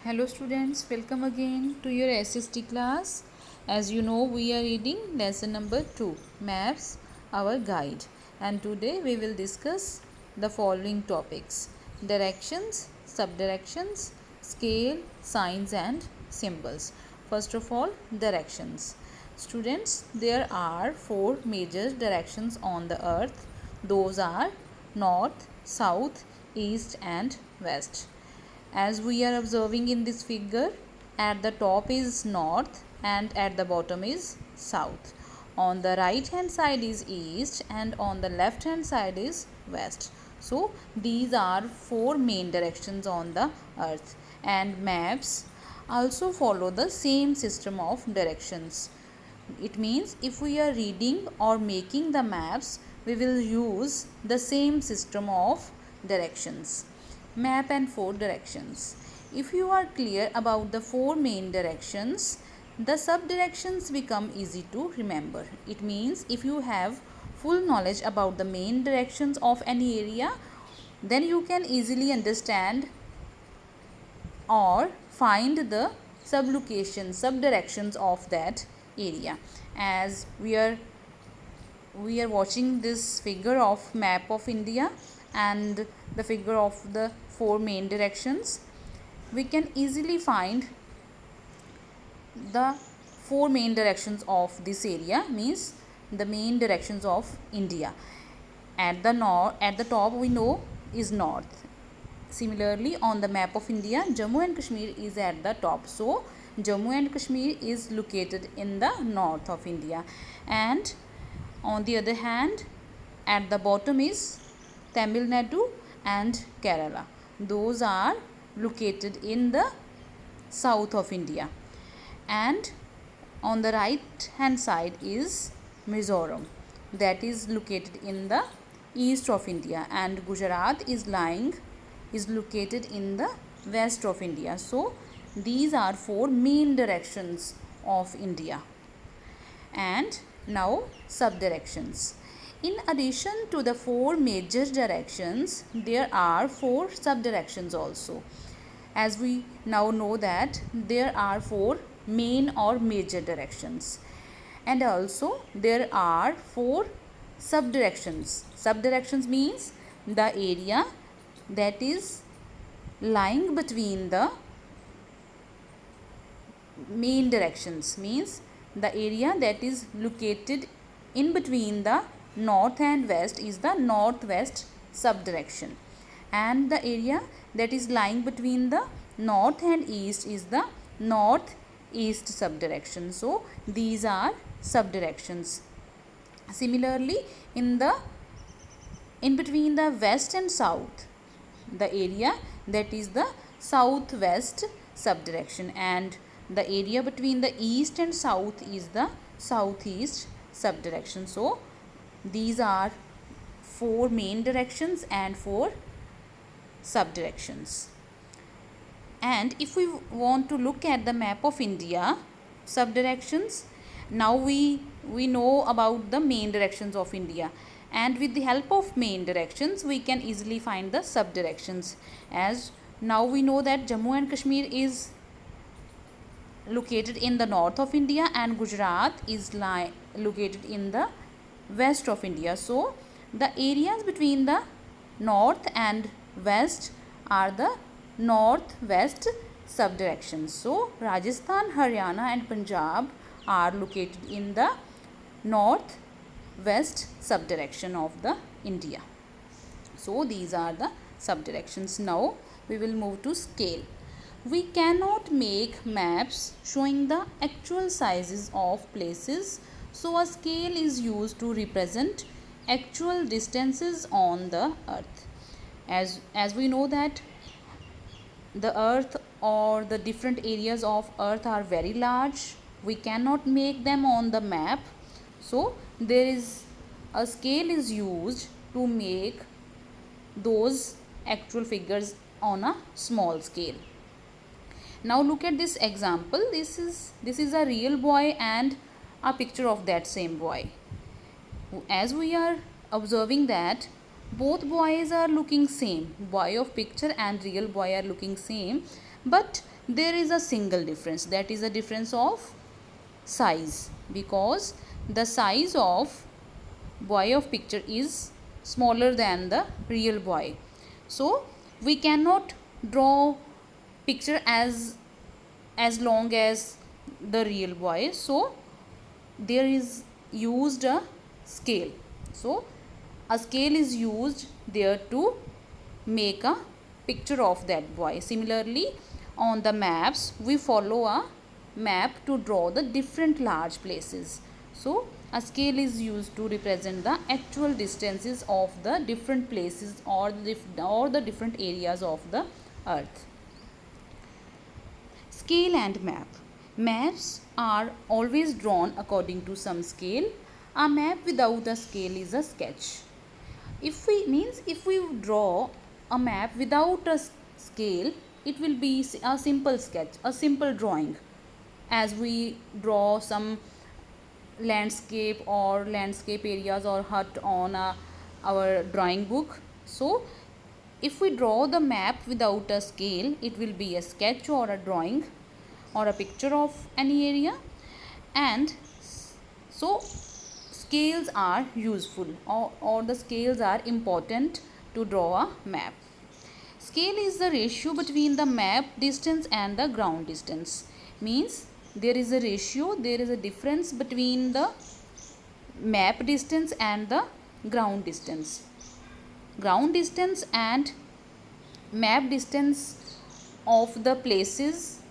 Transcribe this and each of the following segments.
Hello students, welcome again to your SST class. As you know, we are reading lesson number 2, Maps, our guide. And today we will discuss the following topics: directions, subdirections, scale, signs and symbols. First of all, directions. Students, there are 4 major directions on the earth. Those are north, south, east and west. As we are observing in this figure, at the top is north and at the bottom is south. On the right hand side is east and on the left hand side is west. So these are 4 main directions on the earth, and maps also follow the same system of directions. It means if we are reading or making the maps, we will use the same system of directions. Map and 4 directions. If you are clear about the 4 main directions, the subdirections become easy to remember. It means if you have full knowledge about the main directions of any area, then you can easily understand or find the subdirections of that area. As we are watching this figure of map of India and the figure of the 4 main directions, we can easily find the 4 main directions of this area, means the main directions of India. At the top we know is north. Similarly, on the map of India, Jammu and Kashmir is at the top. So Jammu and Kashmir is located in the north of India, and on the other hand, at the bottom is Tamil Nadu and Kerala. Those are located in the south of India. And on the right hand side is Mizoram, that is located in the east of India, and Gujarat is located in the west of India. So these are 4 main directions of India. And now subdirections. In addition to the 4 major directions, there are 4 subdirections also. As we now know that there are 4 main or major directions, and also there are 4 subdirections. Subdirections means the area that is lying between the main directions, means the area that is located in between the north and west is the northwest subdirection, and the area that is lying between the north and east is the northeast subdirection. So these are subdirections. Similarly, in between the west and south, the area that is the southwest subdirection, and the area between the east and south is the southeast subdirection. So these are 4 main directions and 4 subdirections. And if we want to look at the map of India subdirections, now we know about the main directions of India, and with the help of main directions we can easily find the subdirections. As now we know that Jammu and Kashmir is located in the north of India and Gujarat is located in the west of India. So the areas between the north and west are the northwest subdirections. So Rajasthan, Haryana and Punjab are located in the northwest subdirection of the India. So these are the subdirections. Now we will move to scale. We cannot make maps showing the actual sizes of places, so a scale is used to represent actual distances on the earth. As we know that the earth or the different areas of earth are very large, we cannot make them on the map. So there is a scale is used to make those actual figures on a small scale. Now look at this example. This is a real boy and a picture of that same boy. As we are observing that Both boys are looking same. Boy of picture and real boy are looking same, but there is a single difference. That is a difference of size, because the size of boy of picture is smaller than the real boy. So we cannot draw picture as long as the real boy. So there is used a scale. So a scale is used there to make a picture of that boy. Similarly, on the maps we follow a map to draw the different large places. So a scale is used to represent the actual distances of the different places or the different areas of the earth. Scale and map. Maps are always drawn according to some scale. A map without a scale is a sketch. If we draw a map without a scale, it will be a simple sketch, a simple drawing. As we draw some landscape or landscape areas or hut on our drawing book. So if we draw the map without a scale, it will be a sketch or a drawing or a picture of any area. And so scales are useful, or the scales are important to draw a map. Scale is the ratio between the map distance and the ground distance. Means there is a ratio, there is a difference between the map distance and the ground distance. Ground distance and map distance of the places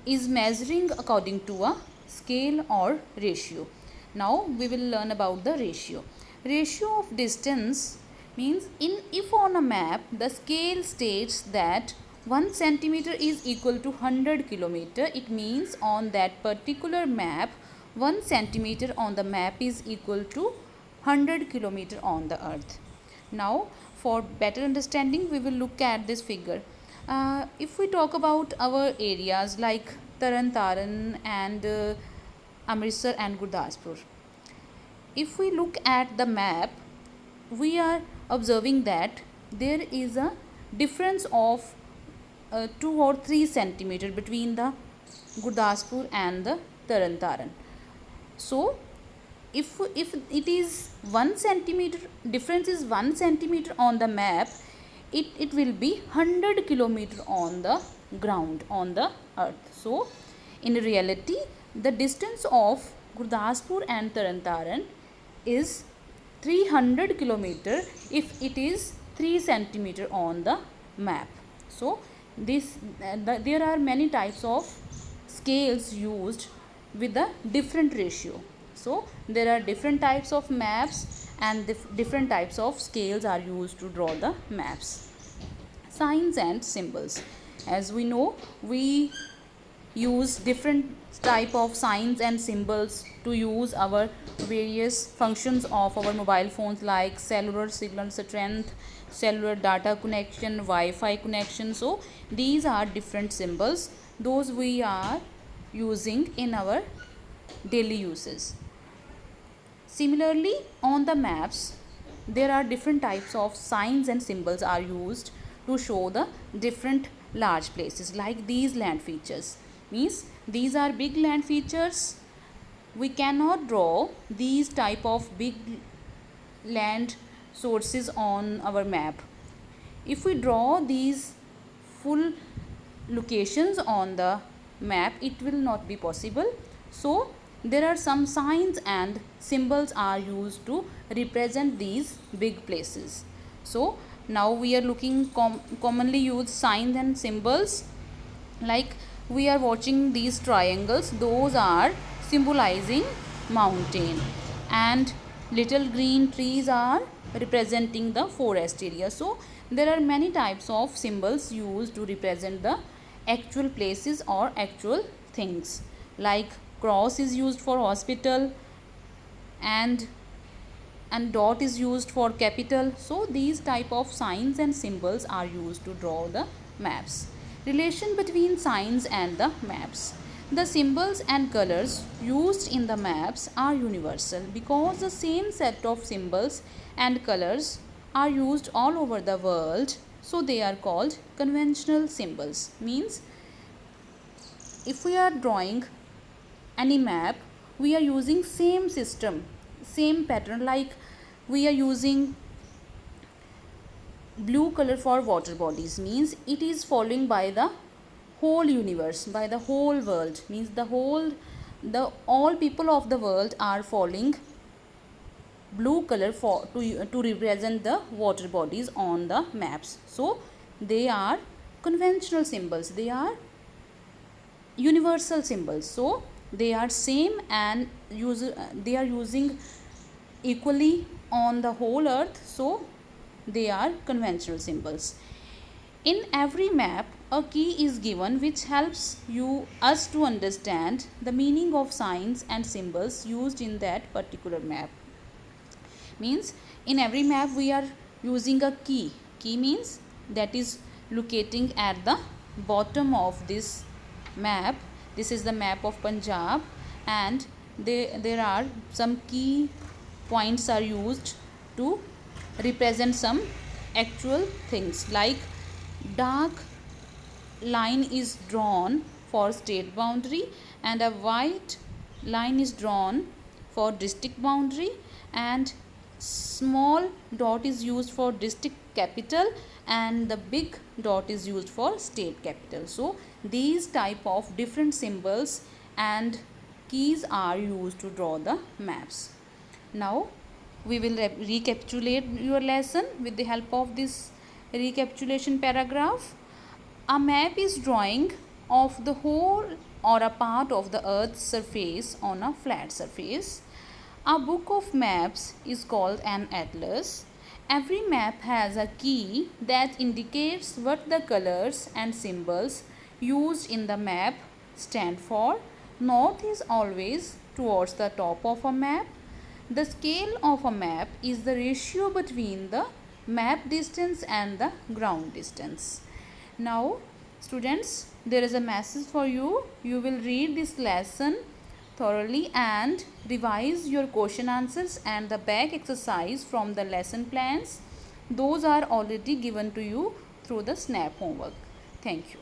is measuring according to a scale or ratio. Now we will learn about the ratio. Ratio of distance means if on a map the scale states that 1 centimeter is equal to 100 kilometer, it means on that particular map 1 centimeter on the map is equal to 100 kilometer on the earth. Now for better understanding we will look at this figure. If we talk about our areas like Taran Taran and Amritsar and Gurdaspur, if we look at the map, we are observing that there is a difference of 2 or 3 centimeter between the Gurdaspur and the Taran Taran. So if it is 1 centimeter, difference is 1 centimeter on the map, it will be 100 kilometer on the ground, on the earth. So in reality the distance of Gurdaspur and Taran Taran is 300 kilometer if it is 3 centimeter on the map. So there are many types of scales used with a different ratio. So there are different types of maps and different types of scales are used to draw the maps. Signs and symbols. As we know, we use different type of signs and symbols to use our various functions of our mobile phones, like cellular signal strength, cellular data connection, Wi-Fi connection. So these are different symbols, those we are using in our daily uses. Similarly, on the maps there are different types of signs and symbols are used to show the different large places, like these land features. Means these are big land features. We cannot draw these type of big land sources on our map. If we draw these full locations on the map, it will not be possible. So there are some signs and symbols are used to represent these big places. So now we are looking commonly used signs and symbols. Like we are watching these triangles, those are symbolizing mountain, and little green trees are representing the forest area. So there are many types of symbols used to represent the actual places or actual things. Like cross is used for hospital, and dot is used for capital. So these type of signs and symbols are used to draw the maps. Relation between signs and the maps. The symbols and colors used in the maps are universal, because the same set of symbols and colors are used all over the world, so they are called conventional symbols. Means if we are drawing any map, we are using same system, same pattern, like we are using blue color for water bodies, means it is following by the whole universe, by the whole world, means the all people of the world are following blue color for to represent the water bodies on the maps. So they are conventional symbols, they are universal symbols, so they are same and they are using equally on the whole earth, so they are conventional symbols. In every map, a key is given which helps us to understand the meaning of signs and symbols used in that particular map. Means in every map we are using a key. Key means that is locating at the bottom of this map. This is the map of Punjab, and there are some key points are used to represent some actual things, like dark line is drawn for state boundary and a white line is drawn for district boundary, and small dot is used for district capital and the big dot is used for state capital. So these type of different symbols and keys are used to draw the maps. Now we will recapitulate your lesson with the help of this recapitulation paragraph. A map is drawing of the whole or a part of the earth's surface on a flat surface. A book of maps is called an atlas. Every map has a key that indicates what the colors and symbols used in the map stand for. North is always towards the top of a map. The scale of a map is the ratio between the map distance and the ground distance. Now students, there is a message for you. You will read this lesson thoroughly and revise your question answers and the back exercise from the lesson plans. Those are already given to you through the SNAP homework. Thank you.